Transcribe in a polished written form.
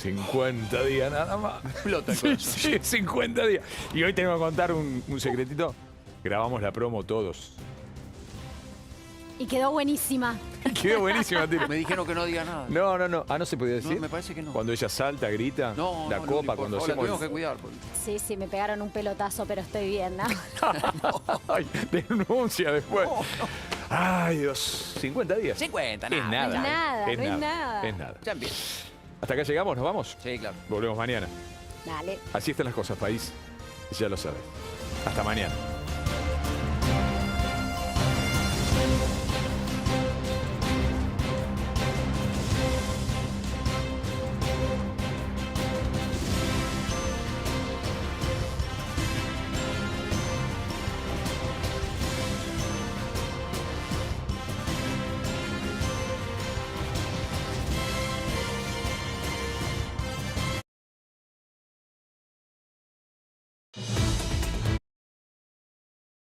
50 días nada más. Explota el Sí, corazón. sí, 50 días. Y hoy tengo que contar un secretito. Grabamos la promo todos. Y quedó buenísima. Quedó buenísima, Tilo. Me dijeron que no diga nada. No, no, no. Ah, no se podía decir. No, me parece que no. Cuando ella salta, grita, No, la no, copa, Luli, por cuando favor, la hacemos. tenemos que cuidar. Sí, sí, me pegaron un pelotazo, pero estoy bien, ¿no? Ay, denuncia después. Ay, Dios. 50 días. 50, Es nada. nada. No es nada, es no es nada. nada. Es nada. Ya empieza. Hasta acá llegamos, ¿nos vamos? Sí, claro. Volvemos mañana. Dale. Así están las cosas, país. Ya lo sabes. Hasta mañana.